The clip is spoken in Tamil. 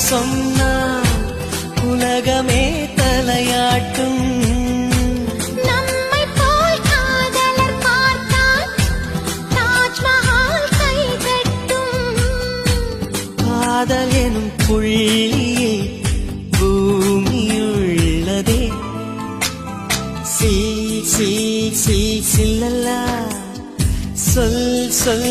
சொன்னால் உலகமே தலையாட்டும். நம்மை போல் காதலர் பார்த்தால் தாஜ்மஹால் கைதட்டும். காதல் எனும் புள்ளியே பூமியுள்ளதே. சில்லல்லா சொல் சொல்